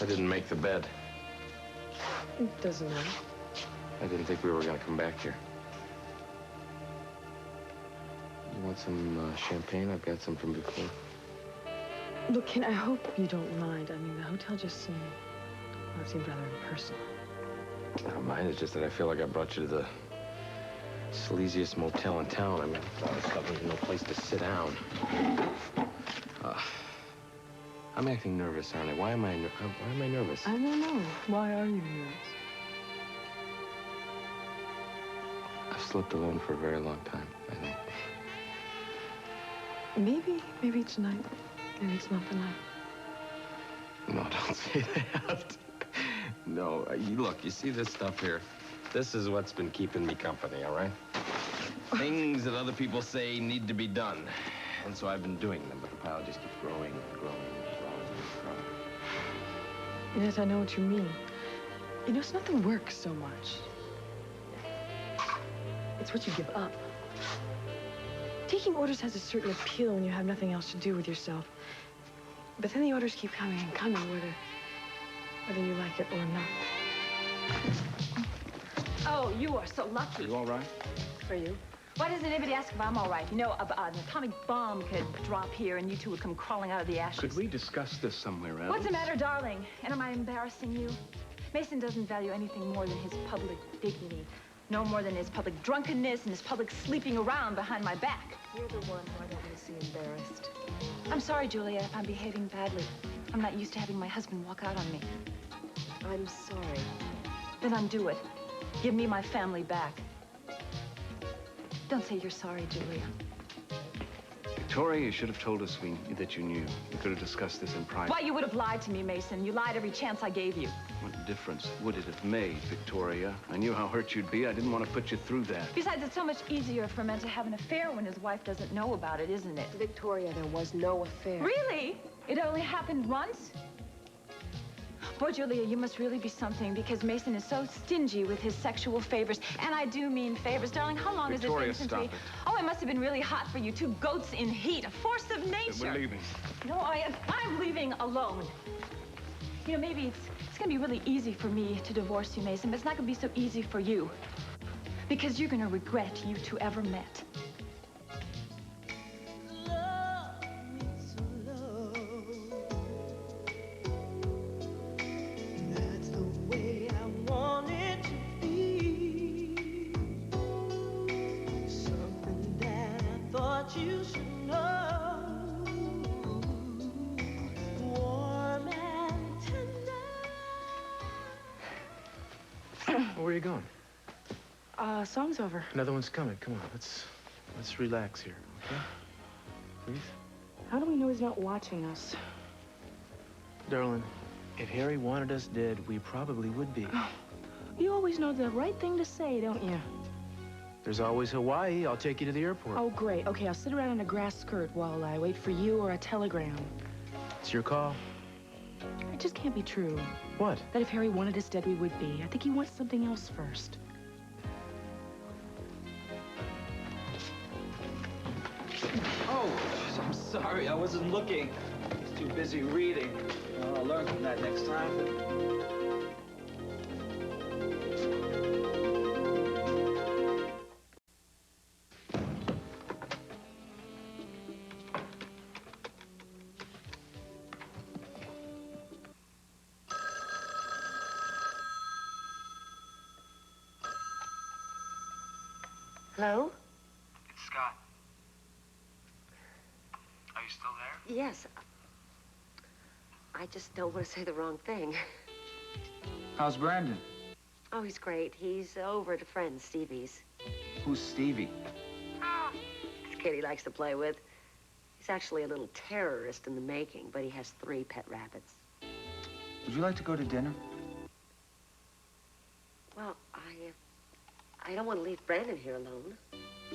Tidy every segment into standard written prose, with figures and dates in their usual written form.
I didn't make the bed. It doesn't matter. I didn't think we were going to come back here. You want some champagne? I've got some from before. Look, Ken, I hope you don't mind. I mean, the hotel just seemed, well, it seemed rather impersonal. I don't mind. It's just that I feel like I brought you to the sleaziest motel in town. I mean, all this stuff, there's no place to sit down. I'm acting nervous, aren't I? Why am I nervous? I don't know. Why are you nervous? I've slept alone for a very long time, I think. Maybe tonight. Maybe it's not the night. No, don't say that. No, look, you see this stuff here? This is what's been keeping me company, all right? Things that other people say need to be done. And so I've been doing them, but the pile just keeps growing and growing and growing and growing. Yes, I know what you mean. You know, it's not the work so much. It's what you give up. Taking orders has a certain appeal when you have nothing else to do with yourself. But then the orders keep coming and coming, whether you like it or not. Oh, you are so lucky. Are you all right? For you? Why doesn't anybody ask if I'm all right? You know, an atomic bomb could drop here and you two would come crawling out of the ashes. Could we discuss this somewhere else? What's the matter, darling? And am I embarrassing you? Mason doesn't value anything more than his public dignity. No more than his public drunkenness and his public sleeping around behind my back. You're the one who I don't want to see embarrassed. I'm sorry, Julia, if I'm behaving badly. I'm not used to having my husband walk out on me. I'm sorry. Then undo it. Give me my family back. Don't say you're sorry, Julia. Victoria, you should have told us that you knew. We could have discussed this in private. Why, you would have lied to me, Mason. You lied every chance I gave you. What difference would it have made, Victoria? I knew how hurt you'd be. I didn't want to put you through that. Besides, it's so much easier for a man to have an affair when his wife doesn't know about it, isn't it? Victoria, there was no affair. Really? It only happened once? Boy, Julia, you must really be something, because Mason is so stingy with his sexual favors. And I do mean favors. Darling, how long Victoria, has it been since stop we... it. Oh, it must have been really hot for you. Two goats in heat, a force of nature. We're leaving. No, I'm leaving alone. You know, maybe it's going to be really easy for me to divorce you, Mason, but it's not going to be so easy for you. Because you're going to regret you two ever met. You should know, warm and tender. Where are you going? Song's over. Another one's coming. Come on, let's relax here, okay? Please? How do we know he's not watching us? Darling, if Harry wanted us dead, we probably would be. Oh, you always know the right thing to say, don't you? There's always Hawaii. I'll take you to the airport. Oh, great. Okay, I'll sit around in a grass skirt while I wait for you or a telegram. It's your call. It just can't be true. What? That if Harry wanted us dead, we would be. I think he wants something else first. Oh, I'm sorry. I wasn't looking. I was too busy reading. I'll learn from that next time. Hello? It's Scott. Are you still there? Yes. I just don't want to say the wrong thing. How's Brandon? Oh, he's great. He's over at a friend, Stevie's. Who's Stevie? It's a kid he likes to play with. He's actually a little terrorist in the making, but he has 3 pet rabbits. Would you like to go to dinner? Well, I don't want to leave Brandon here alone.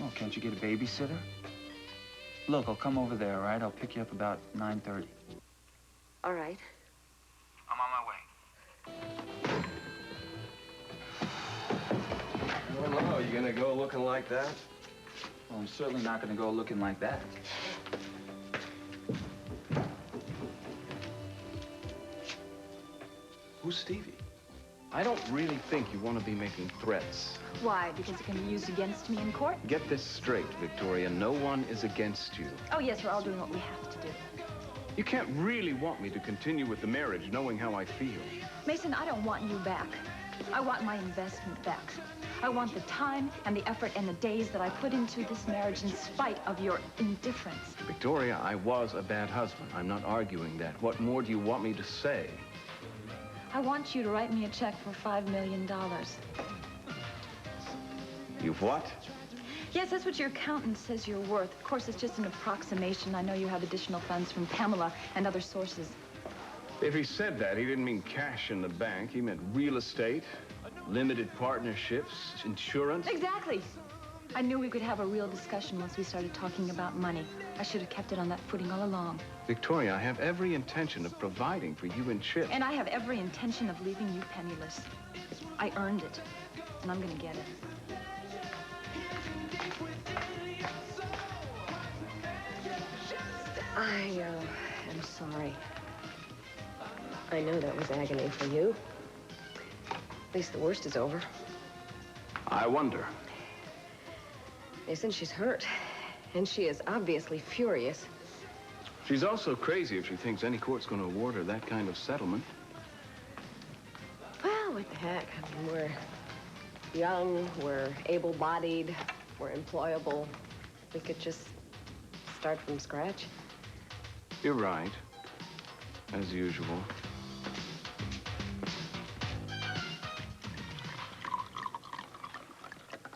Oh, can't you get a babysitter? Look, I'll come over there, all right? I'll pick you up about 9:30. All right. I'm on my way. I don't know. You gonna go looking like that? Well, I'm certainly not going to go looking like that. Who's Stevie? I don't really think you want to be making threats. Why? Because it can be used against me in court? Get this straight, Victoria. No one is against you. Oh, yes, we're all doing what we have to do. You can't really want me to continue with the marriage knowing how I feel. Mason, I don't want you back. I want my investment back. I want the time and the effort and the days that I put into this marriage in spite of your indifference. Victoria, I was a bad husband. I'm not arguing that. What more do you want me to say? I want you to write me a check for $5 million. You've what? Yes, that's what your accountant says you're worth. Of course, it's just an approximation. I know you have additional funds from Pamela and other sources. If he said that, he didn't mean cash in the bank. He meant real estate, limited partnerships, insurance. Exactly. I knew we could have a real discussion once we started talking about money. I should have kept it on that footing all along. Victoria, I have every intention of providing for you and Chip. And I have every intention of leaving you penniless. I earned it, and I'm gonna get it. I am sorry. I know that was agony for you. At least the worst is over. I wonder. Mason, she's hurt. And she is obviously furious. She's also crazy if she thinks any court's going to award her that kind of settlement. Well, what the heck? I mean, we're young, we're able-bodied, we're employable. We could just start from scratch. You're right, as usual.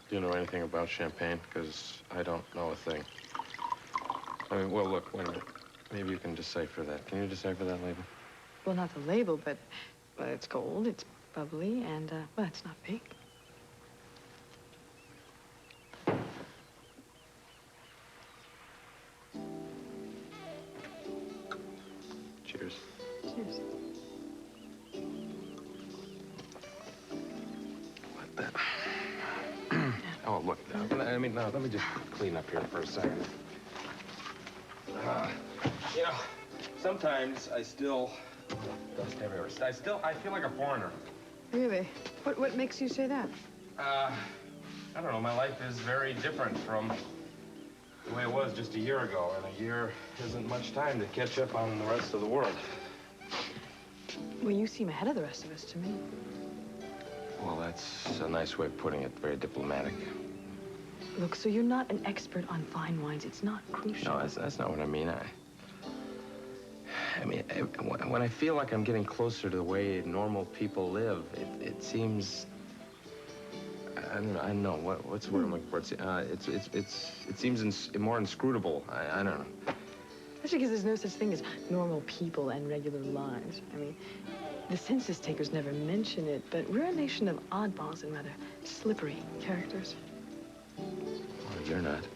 Do you know anything about champagne? Because I don't know a thing. I mean, well, look, wait a minute. Maybe you can decipher that. Can you decipher that label? Well, not the label, but it's gold, it's bubbly, and, well, it's not pink. Cheers. Cheers. What the... Oh, look, I mean, no, let me just clean up here for a second. You know, sometimes I still... Dust everywhere. I feel like a foreigner. Really? What makes you say that? I don't know, my life is very different from the way it was just a year ago, and a year isn't much time to catch up on the rest of the world. Well, you seem ahead of the rest of us to me. Well, that's a nice way of putting it, very diplomatic. Look, so you're not an expert on fine wines. It's not crucial. No, that's not what I mean. I mean, when I feel like I'm getting closer to the way normal people live, it seems... I don't know. What's the word I'm looking for? It seems more inscrutable. I don't know. Especially because there's no such thing as normal people and regular lives. I mean, the census takers never mention it, but we're a nation of oddballs and rather slippery characters. Well, you're not.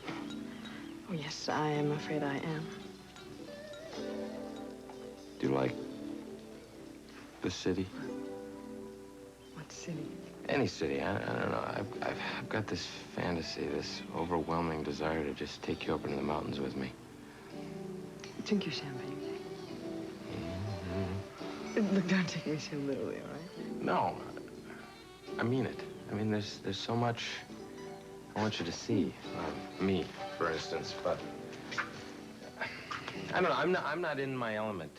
Oh, yes, I am afraid I am. Do you like the city? What city? Any city. I don't know. I've got this fantasy, this overwhelming desire to just take you up into the mountains with me. Drink your champagne. Look, don't take me so literally, all right? No, I mean it. I mean, there's so much I want you to see. Me, for instance, but I don't know. I'm not in my element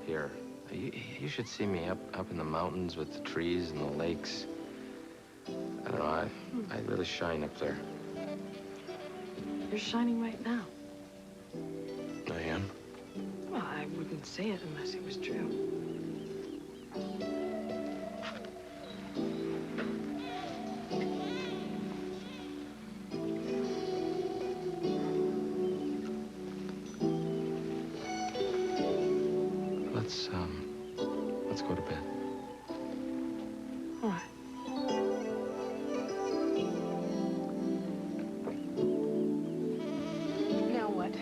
here. You should see me up in the mountains with the trees and the lakes. I don't know. I really shine up there. You're shining right now. I am. Well, I wouldn't say it unless it was true. Let's go to bed. All right. Now what?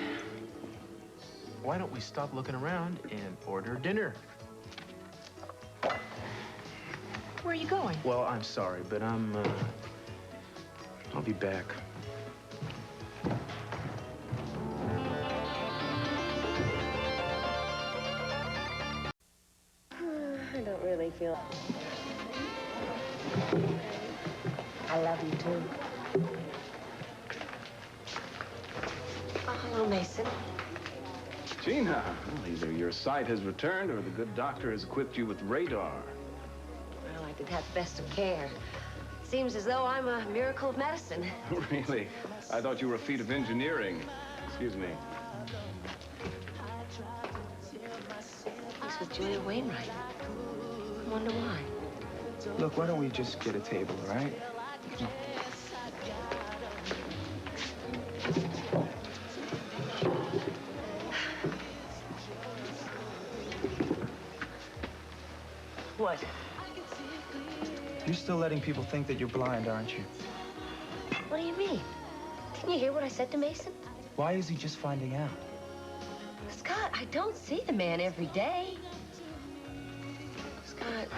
Why don't we stop looking around and order dinner? Where are you going? Well, I'm sorry, but I'll be back. don't really feel... I love you, too. Oh, hello, Mason. Gina, well, either your sight has returned or the good doctor has equipped you with radar. Well, I did have the best of care. Seems as though I'm a miracle of medicine. Really? I thought you were a feat of engineering. Excuse me. He's with Julia Wainwright. I wonder why. Look, why don't we just get a table, all right? What? You're still letting people think that you're blind, aren't you? What do you mean? Didn't you hear what I said to Mason? Why is he just finding out? Scott, I don't see the man every day. Scott,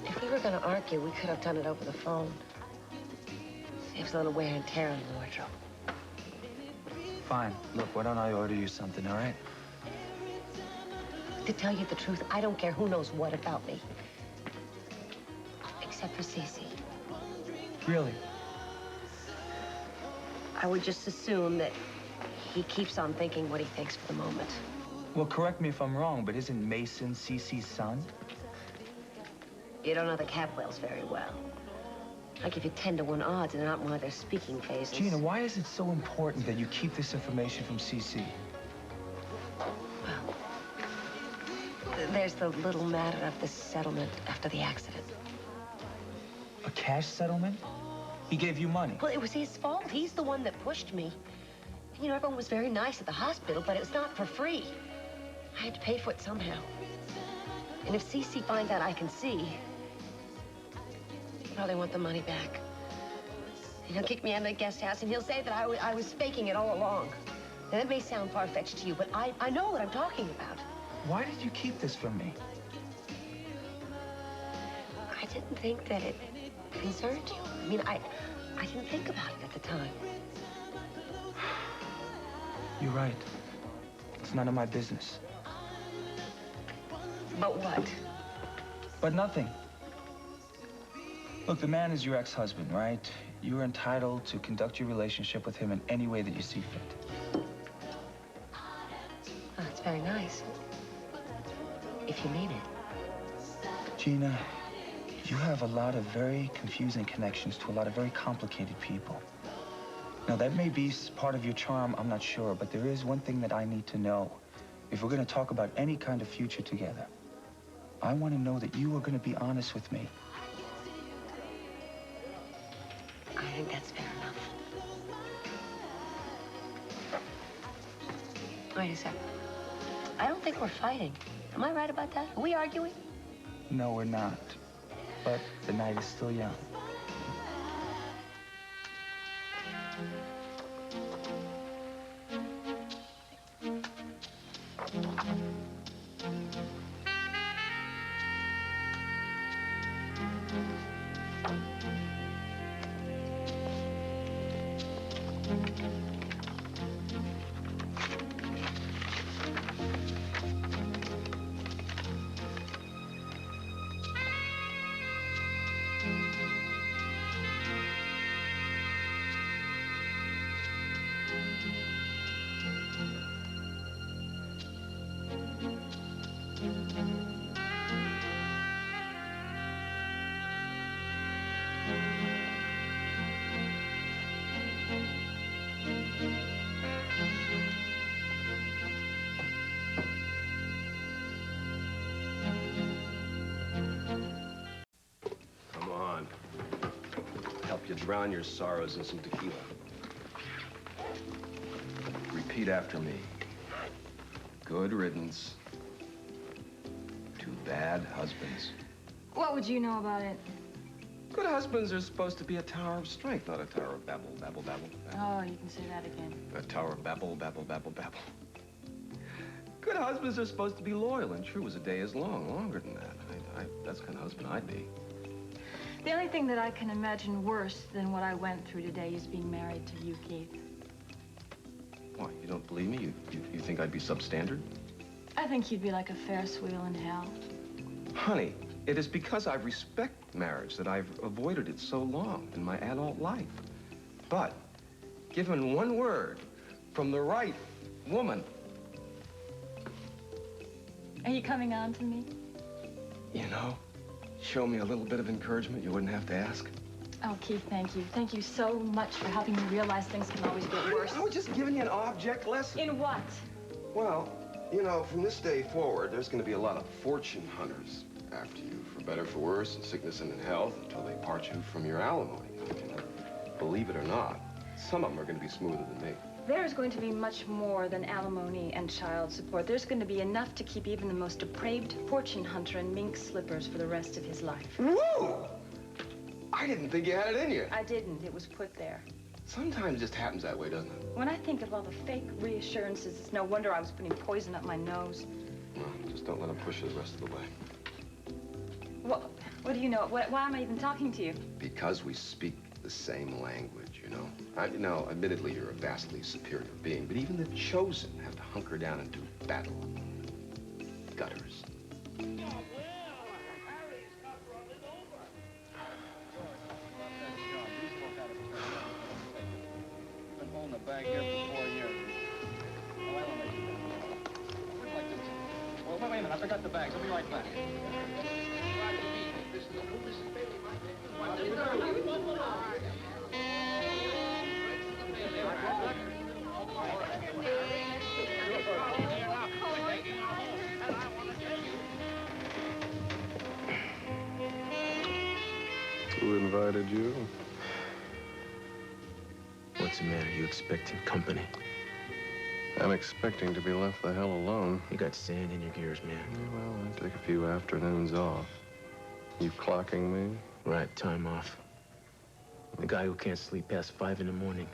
if we were going to argue, we could have done it over the phone. Saves a little wear and tear on the wardrobe. Fine. Look, why don't I order you something, all right? To tell you the truth, I don't care who knows what about me. Except for Cece. Really? I would just assume that he keeps on thinking what he thinks for the moment. Well, correct me if I'm wrong, but isn't Meyson Cece's son? You don't know the Capwells very well. I give you 10-to-1 odds and they're not in one of their speaking phases. Gina, why is it so important that you keep this information from Cece? Well, there's the little matter of the settlement after the accident. A cash settlement? He gave you money. Well, it was his fault. He's the one that pushed me. You know, everyone was very nice at the hospital, but it's not for free. I had to pay for it somehow. And if Cece finds out I can see, he'll probably want the money back. And he'll kick me out of the guest house, and he'll say that I was faking it all along. Now, that may sound far-fetched to you, but I know what I'm talking about. Why did you keep this from me? I didn't think that it concerned you. I mean, I didn't think about it at the time. You're right. It's none of my business. But what? But nothing. Look, the man is your ex-husband, right? You're entitled to conduct your relationship with him in any way that you see fit. Oh, that's very nice. If you mean it. Gina, you have a lot of very confusing connections to a lot of very complicated people. Now, that may be part of your charm, I'm not sure, but there is one thing that I need to know. If we're going to talk about any kind of future together, I want to know that you are going to be honest with me. I think that's fair enough. Wait a second. I don't think we're fighting. Am I right about that? Are we arguing? No, we're not. But the night is still young. You drown your sorrows in some tequila. Repeat after me. Good riddance to bad husbands. What would you know about it? Good husbands are supposed to be a tower of strength, not a tower of babble, babble, babble, babble. Oh, you can say that again. A tower of babble, babble, babble, babble. Good husbands are supposed to be loyal and true as a day is long, longer than that. That's the kind of husband I'd be. The only thing that I can imagine worse than what I went through today is being married to you, Keith. What, you don't believe me? You think I'd be substandard? I think you'd be like a Ferris wheel in hell. Honey, it is because I respect marriage that I've avoided it so long in my adult life. But, given one word from the right woman... Are you coming on to me? You know, show me a little bit of encouragement you wouldn't have to ask. Oh, Keith, thank you. Thank you so much for helping me realize things can always get worse. I was just giving you an object lesson. In what? Well, you know, from this day forward, there's going to be a lot of fortune hunters after you, for better, for worse, in sickness and in health, until they part you from your alimony. You know, believe it or not, some of them are going to be smoother than me. There's going to be much more than alimony and child support. There's going to be enough to keep even the most depraved fortune hunter in mink slippers for the rest of his life. Woo! I didn't think you had it in you. I didn't. It was put there. Sometimes it just happens that way, doesn't it? When I think of all the fake reassurances, it's no wonder I was putting poison up my nose. Well, just don't let them push you the rest of the way. What do you know? Why am I even talking to you? Because we speak the same language, you know? No, admittedly, you're a vastly superior being, but even the chosen have to hunker down and do battle. Gutters. Back here for 4 years. Oh, I don't know. Well, wait a minute. I forgot the bags. I'll be right back. Who invited you? What's the matter? You expecting company? I'm expecting to be left the hell alone. You got sand in your gears, man. Yeah, well, I take a few afternoons off. You clocking me? Right, time off. The guy who can't sleep past 5 in the morning.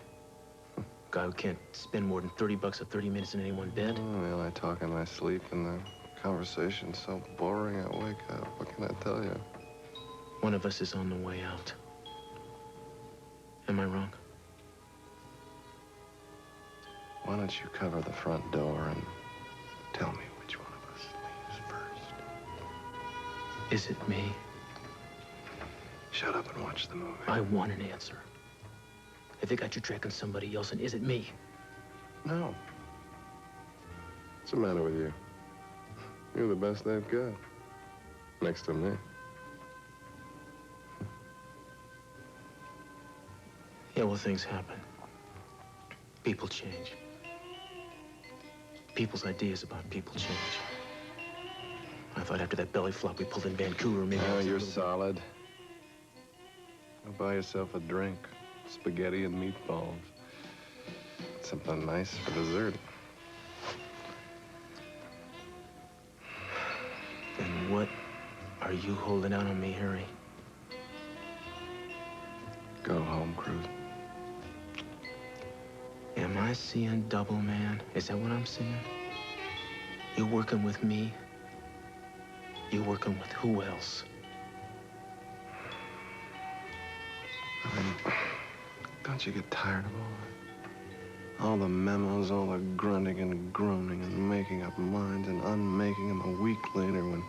Guy who can't spend more than $30 or 30 minutes in any one bed. Oh, well, I talk in my sleep, and the conversation's so boring I wake up. What can I tell you? One of us is on the way out. Am I wrong? Why don't you cover the front door and tell me which one of us leaves first? Is it me? Shut up and watch the movie. I want an answer. I think I got you tracking somebody else, and is it me? No. What's the matter with you? You're the best they've got. Next to me. Yeah, well, things happen. People change. People's ideas about people change. I thought after that belly flop we pulled in Vancouver, maybe... Oh, you're solid. Go buy yourself a drink. Spaghetti and meatballs. Something nice for dessert. And what are you holding out on me, Harry? Go home, Cruz. Am I seeing double, man? Is that what I'm seeing? You working with me? You working with who else? I mean, don't you get tired of all that? All the memos, all the grunting and groaning and making up minds and unmaking them a week later when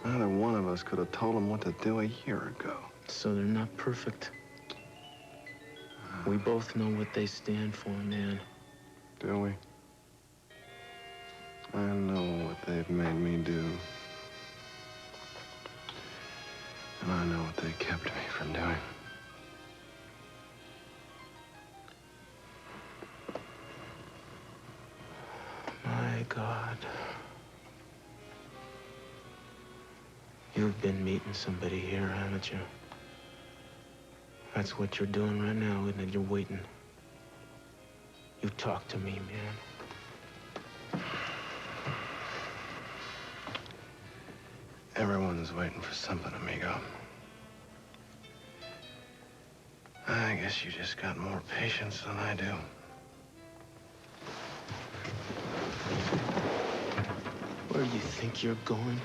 neither one of us could have told them what to do a year ago. So they're not perfect. We both know what they stand for, man. Do we? I know what they've made me do. And I know what they kept me from doing. My God. You've been meeting somebody here, haven't you? That's what you're doing right now, isn't it? You're waiting. You talk to me, man. Everyone's waiting for something, amigo. I guess you just got more patience than I do. Where do you think you're going?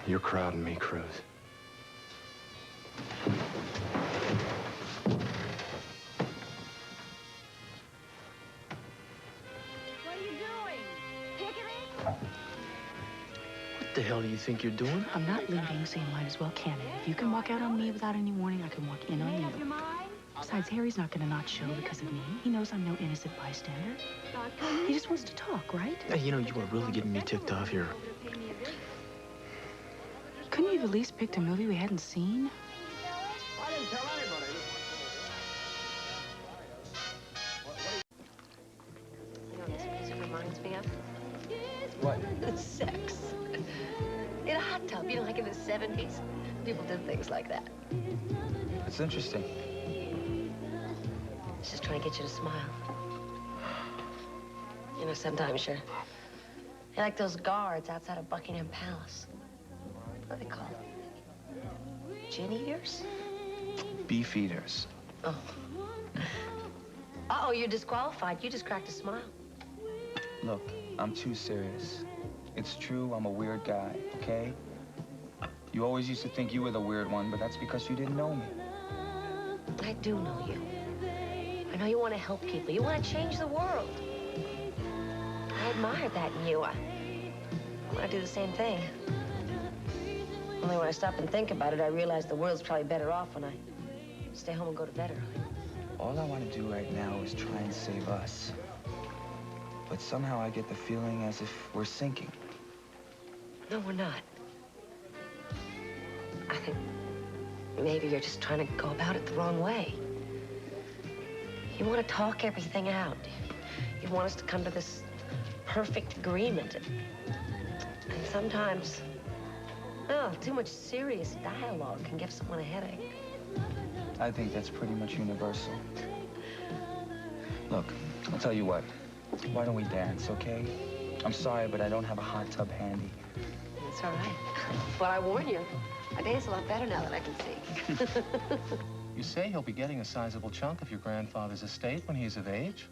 You're crowding me, Cruz. What are you doing? Picketing? What the the hell do you think you're doing? I'm not leaving, so you might as well canon. If you can walk out on me without any warning, I can walk in on you. Besides, Harry's not gonna not show because of me. He knows I'm no innocent bystander. He just wants to talk, right? Hey, you know, you are really getting me ticked off here. Couldn't you have at least picked a movie we hadn't seen? I didn't tell anybody. You know what this music reminds me of? What? Sex. In a hot tub, you know, like in the 70s. People did things like that. It's interesting. It's just trying to get you to smile. You know, sometimes you're like those guards outside of Buckingham Palace. What are they called? Gin eaters? Beef eaters. Oh. Uh-oh, you're disqualified. You just cracked a smile. Look, I'm too serious. It's true, I'm a weird guy, okay? You always used to think you were the weird one, but that's because you didn't know me. I do know you. I know you want to help people. You want to change the world. I admire that in you. I want to do the same thing. Only when I stop and think about it, I realize the world's probably better off when I stay home and go to bed early. All I want to do right now is try and save us. But somehow I get the feeling as if we're sinking. No, we're not. I think maybe you're just trying to go about it the wrong way. You want to talk everything out. You want us to come to this perfect agreement. And sometimes, oh, too much serious dialogue can give someone a headache. I think that's pretty much universal. Look, I'll tell you what. Why don't we dance, okay? I'm sorry, but I don't have a hot tub handy. That's all right. But I warn you, I dance a lot better now that I can see. You say he'll be getting a sizable chunk of your grandfather's estate when he's of age?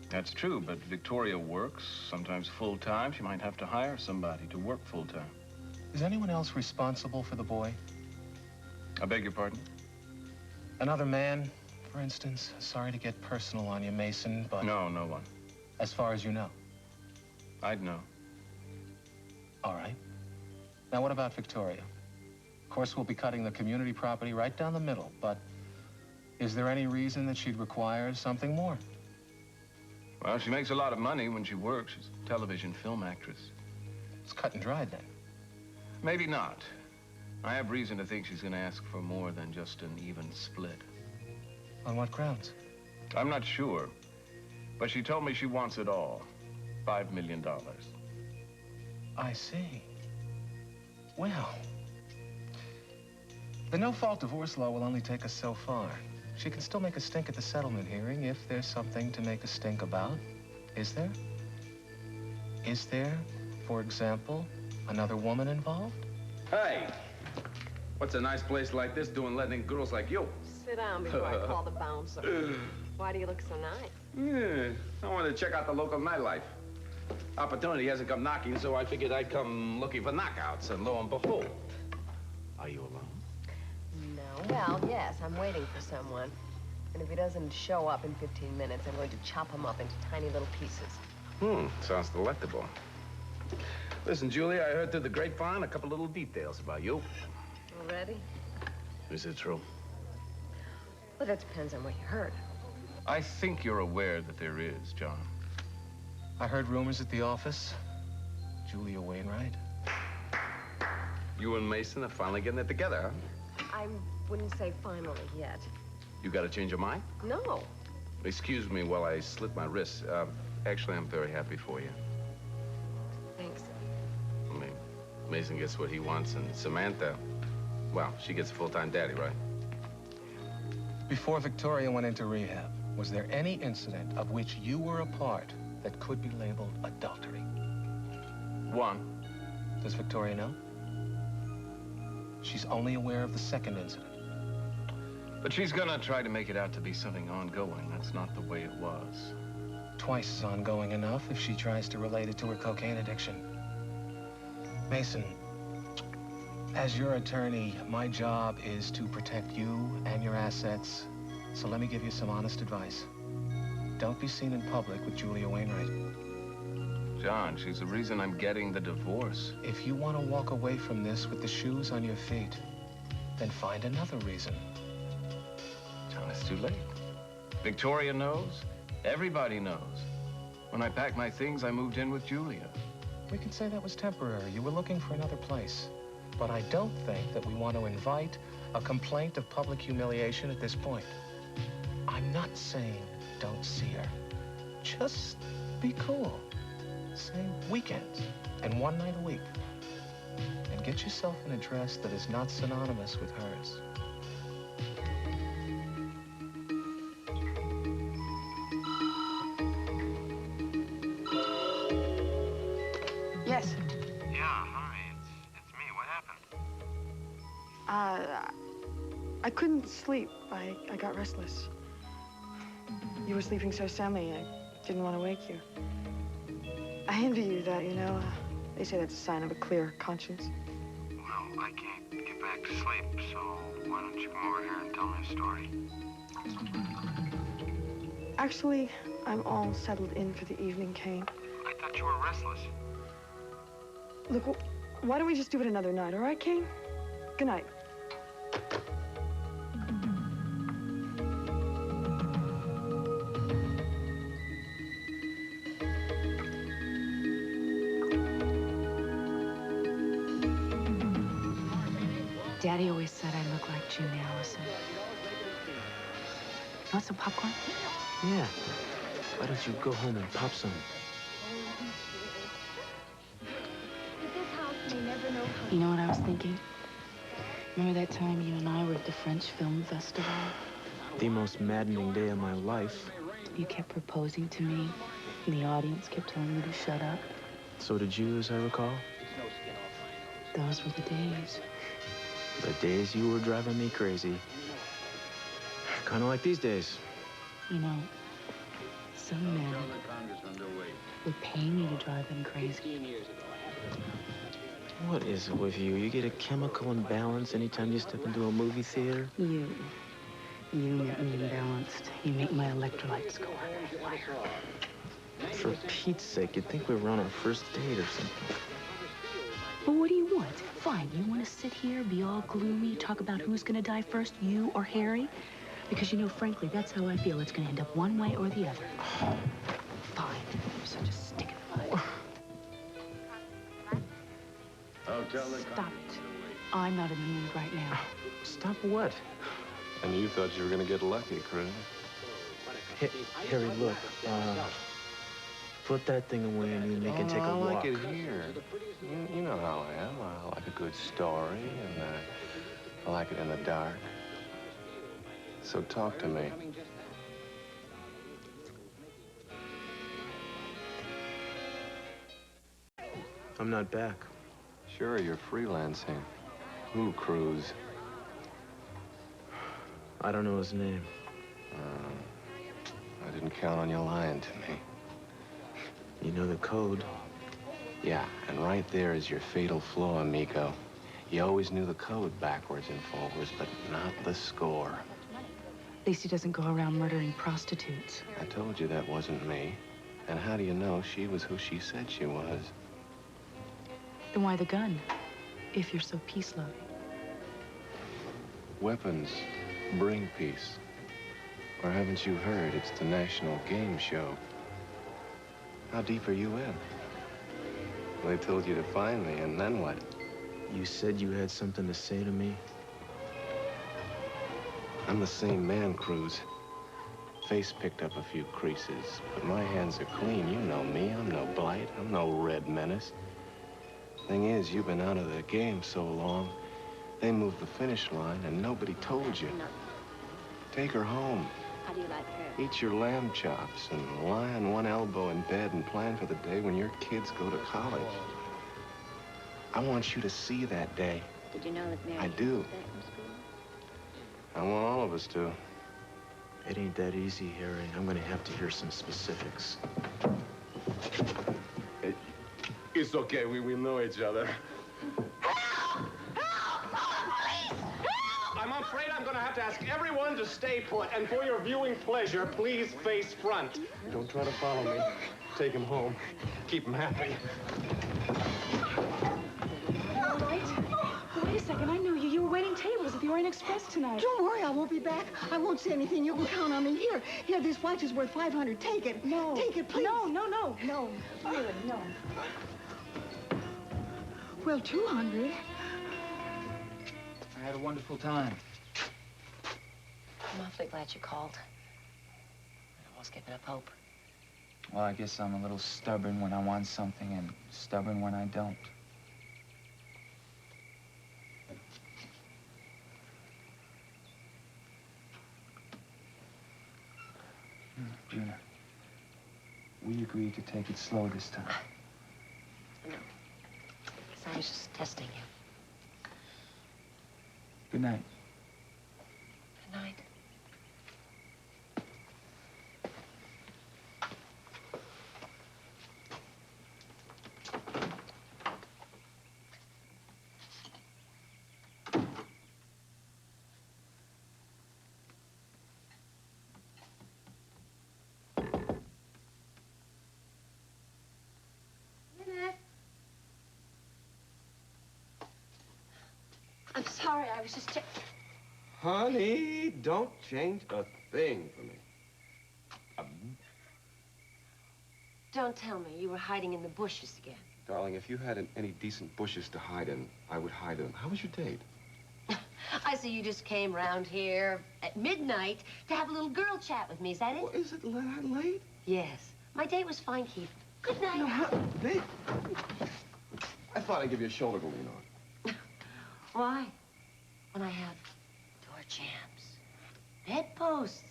That's true, but Victoria works, sometimes full-time. She might have to hire somebody to work full-time. Is anyone else responsible for the boy? I beg your pardon? Another man, for instance? Sorry to get personal on you, Meyson, but... No, no one. As far as you know? I'd know. All right. Now, what about Victoria? Of course, we'll be cutting the community property right down the middle, but is there any reason that she'd require something more? Well, she makes a lot of money when she works. She's a television film actress. It's cut and dried, then. Maybe not. I have reason to think she's going to ask for more than just an even split. On what grounds? I'm not sure, but she told me she wants it all. $5 million. I see. Well, the no-fault divorce law will only take us so far. She can still make a stink at the settlement hearing if there's something to make a stink about. Is there? Is there, for example, another woman involved? Hey, what's a nice place like this doing letting girls like you? Sit down before I call the bouncer. Why do you look so nice? Yeah, I wanted to check out the local nightlife. Opportunity hasn't come knocking, so I figured I'd come looking for knockouts, and lo and behold. Are you alone? No. Well, yes, I'm waiting for someone. And if he doesn't show up in 15 minutes, I'm going to chop him up into tiny little pieces. Sounds delectable. Listen, Julia, I heard through the grapevine a couple little details about you. Already? Is it true? Well, that depends on what you heard. I think you're aware that there is, John. I heard rumors at the office. Julia Wainwright. You and Meyson are finally getting it together, huh? I wouldn't say finally yet. You got to change your mind? No. Excuse me while I slit my wrists. Actually, I'm very happy for you. Thanks. I mean, Meyson gets what he wants, and Samantha, well, she gets a full-time daddy, right? Before Victoria went into rehab, was there any incident of which you were a part that could be labeled adultery? One. Does Victoria know? She's only aware of the second incident. But she's gonna try to make it out to be something ongoing. That's not the way it was. Twice as ongoing enough if she tries to relate it to her cocaine addiction. Meyson, as your attorney, my job is to protect you and your assets. So let me give you some honest advice. Don't be seen in public with Julia Wainwright. John, she's the reason I'm getting the divorce. If you want to walk away from this with the shoes on your feet, then find another reason. John, it's too late. Victoria knows. Everybody knows. When I packed my things, I moved in with Julia. We can say that was temporary. You were looking for another place. But I don't think that we want to invite a complaint of public humiliation at this point. I'm not saying don't see her. Just be cool. Say weekends and one night a week. And get yourself an address that is not synonymous with hers. Yes. Yeah, hi. It's me. What happened? I couldn't sleep. I got restless. You were sleeping so soundly, I didn't want to wake you. I envy you that, you know. They say that's a sign of a clear conscience. Well, I can't get back to sleep, so why don't you come over here and tell me a story? Actually, I'm all settled in for the evening, Kane. I thought you were restless. Look, why don't we just do it another night, all right, Kane? Good night. Daddy always said I look like June Allison. Want some popcorn? Yeah. Why don't you go home and pop some? You know what I was thinking? Remember that time you and I were at the French Film Festival? The most maddening day of my life. You kept proposing to me, and the audience kept telling me to shut up. So did you, as I recall? Those were the days. The days you were driving me crazy. Kind of like these days. You know, some men would pay me to drive them crazy. What is it with you? You get a chemical imbalance anytime you step into a movie theater? You make me imbalanced. You make my electrolytes go haywire. For Pete's sake, you'd think we were on our first date or something. But what do you want? Fine, you want to sit here, be all gloomy, talk about who's gonna die first, you or Harry? Because, you know, frankly, that's how I feel. It's gonna end up one way or the other. Fine. You're such a stick in the mud. Stop it. I'm not in the mood right now. Stop what? And you thought you were gonna get lucky, Cruz. Harry, look, put that thing away and we can take a walk. I like it here. You know how I am. I like a good story, and I like it in the dark. So talk to me. I'm not back. Sure, you're freelancing. Who, Cruz? I don't know his name. I didn't count on you lying to me. You know the code. Yeah, and right there is your fatal flaw, amigo. You always knew the code backwards and forwards, but not the score. At least he doesn't go around murdering prostitutes. I told you that wasn't me. And how do you know she was who she said she was? Then why the gun, if you're so peace-loving? Weapons bring peace. Or haven't you heard it's the national game show? How deep are you in? They told you to find me, and then what? You said you had something to say to me? I'm the same man, Cruz. Face picked up a few creases, but my hands are clean. You know me. I'm no blight. I'm no red menace. Thing is, you've been out of the game so long, they moved the finish line and nobody told you. Take her home. How do you like her? Eat your lamb chops and lie on one elbow in bed and plan for the day when your kids go to college. I want you to see that day. Did you know that Mary I do. was back from school? I want all of us to. It ain't that easy, Harry. I'm gonna have to hear some specifics. It's okay. We know each other. I'm afraid I'm going to have to ask everyone to stay put. And for your viewing pleasure, please face front. Don't try to follow me. Take him home. keep him happy. All right. Wait a second, I knew you. You were waiting tables at the Orient Express tonight. Don't worry, I won't be back. I won't say anything. You can count on me. Here, this watch is worth $500. Take it. No. Take it, please. No. Really, no. Well, $200. I had a wonderful time. I'm awfully glad you called. I almost given up hope. Well, I guess I'm a little stubborn when I want something and stubborn when I don't. Gina, we agreed to take it slow this time. No. Guess I was just testing you. Good night. Good night. I'm sorry, I was just Honey, don't change a thing for me. Don't tell me you were hiding in the bushes again. Darling, if you had any decent bushes to hide in, I would hide in them. How was your date? I see you just came round here at midnight to have a little girl chat with me. Is that it? Well, is it that late? Yes. My date was fine, Keith. Good night. No, babe. I thought I'd give you a shoulder to lean on. Why? When I have door jambs, bedposts,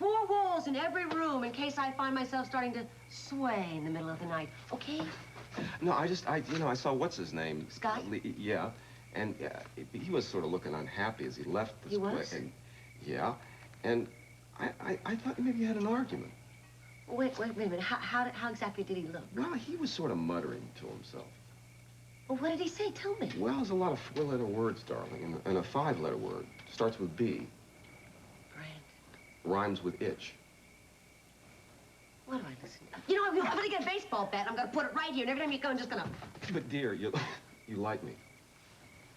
4 walls in every room in case I find myself starting to sway in the middle of the night, okay? No, I saw what's his name? Scott? Yeah, and he was sort of looking unhappy as he left this place. He was? Yeah, and I thought maybe you had an argument. Wait a minute. How exactly did he look? Well, he was sort of muttering to himself. Well, what did he say? Tell me. Well, there's a lot of 4-letter words, darling, and a 5-letter word. Starts with B. Brand. Rhymes with itch. What do I listen to? You know, I'm gonna get a baseball bat. I'm gonna put it right here, and every time you go, I'm just gonna... But, dear, you like me.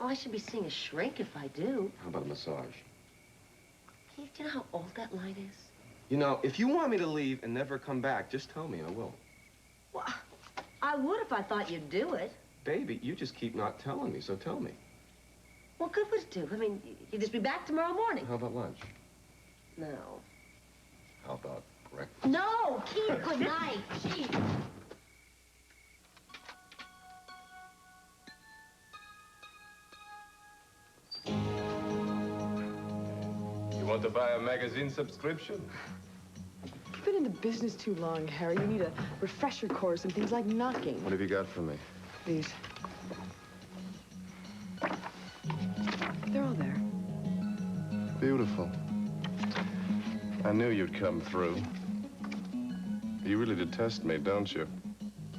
Oh, I should be seeing a shrink if I do. How about a massage? Keith, do you know how old that light is? You know, if you want me to leave and never come back, just tell me, I will. Well, I would if I thought you'd do it. Baby, you just keep not telling me, so tell me. What good would it do? I mean, you'd just be back tomorrow morning. How about lunch? No. How about breakfast? No! Keith, good night. Gee. You want to buy a magazine subscription? You've been in the business too long, Harry. You need a refresher course and things like knocking. What have you got for me? These. They're all there. Beautiful. I knew you'd come through. You really detest me, don't you?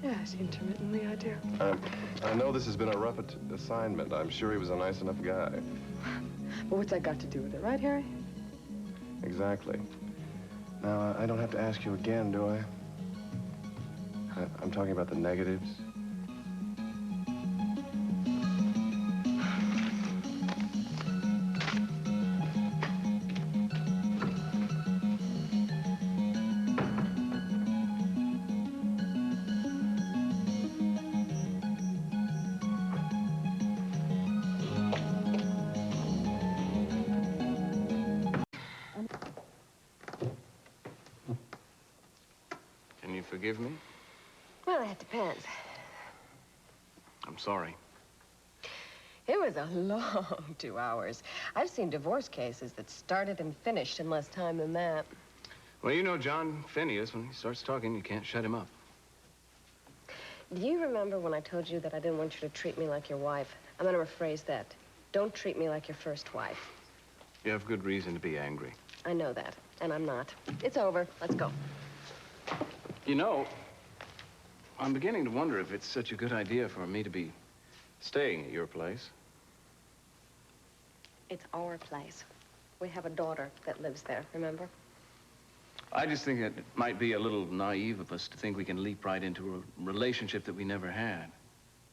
Yes, intermittently, I do. I know this has been a rough assignment. I'm sure he was a nice enough guy. But what's that got to do with it, right, Harry? Exactly. Now, I don't have to ask you again, do I? I'm talking about the negatives. Forgive me? Well, that depends. I'm sorry. It was a long 2 hours. I've seen divorce cases that started and finished in less time than that. Well, you know John Phineas, when he starts talking, you can't shut him up. Do you remember when I told you that I didn't want you to treat me like your wife? I'm going to rephrase that. Don't treat me like your first wife. You have good reason to be angry. I know that, and I'm not. It's over. Let's go. You know, I'm beginning to wonder if it's such a good idea for me to be staying at your place. It's our place. We have a daughter that lives there, remember? I just think that it might be a little naive of us to think we can leap right into a relationship that we never had.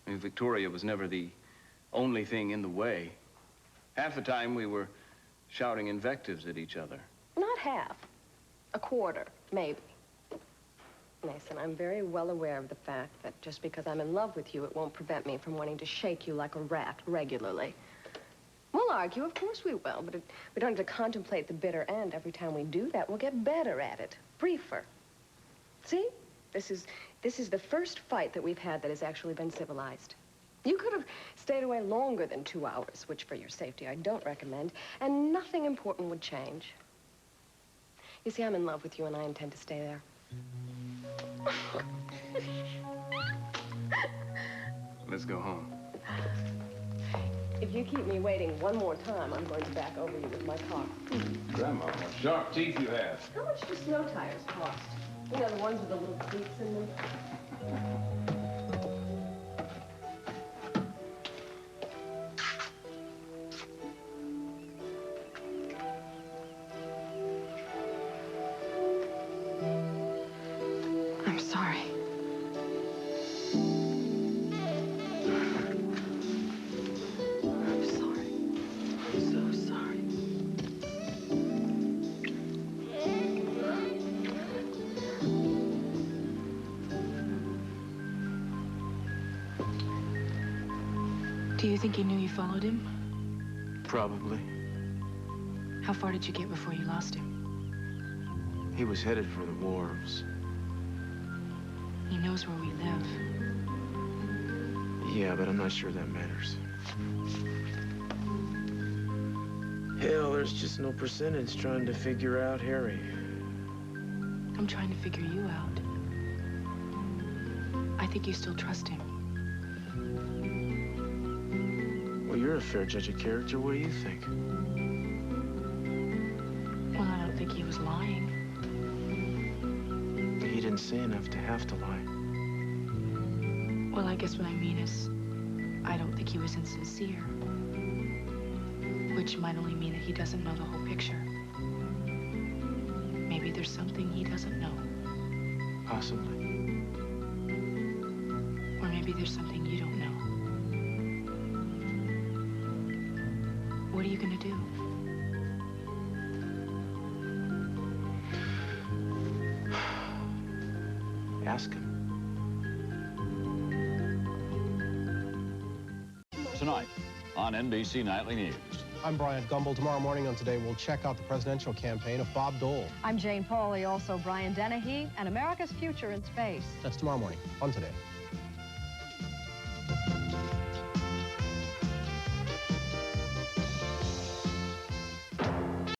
I mean, Victoria was never the only thing in the way. Half the time we were shouting invectives at each other. Not half. A quarter, maybe. Meyson, I'm very well aware of the fact that just because I'm in love with you, it won't prevent me from wanting to shake you like a rat regularly. We'll argue, of course we will, but we don't have to contemplate the bitter end. Every time we do that, we'll get better at it, briefer. See? This is the first fight that we've had that has actually been civilized. You could have stayed away longer than 2 hours, which for your safety I don't recommend, and nothing important would change. You see, I'm in love with you and I intend to stay there. Let's go home. If you keep me waiting one more time, I'm going to back over you with my car. Grandma, what sharp teeth you have. How much do snow tires cost? You know, the ones with the little cleats in them? I'm sorry. I'm sorry. I'm so sorry. Do you think he knew you followed him? Probably. How far did you get before you lost him? He was headed for the wharves. He knows where we live. Yeah, but I'm not sure that matters. Hell, there's just no percentage trying to figure out Harry. I'm trying to figure you out. I think you still trust him. Well, you're a fair judge of character. What do you think? Well, I don't think he was lying. He didn't say enough to have to lie. Well, I guess what I mean is, I don't think he was insincere. Which might only mean that he doesn't know the whole picture. Maybe there's something he doesn't know. Possibly. Or maybe there's something you don't know. What are you gonna do? Ask him. Tonight on NBC Nightly News. I'm Brian Gumbel. Tomorrow morning on Today, we'll check out the presidential campaign of Bob Dole. I'm Jane Pauley, also Brian Dennehy, and America's future in space. That's tomorrow morning on Today.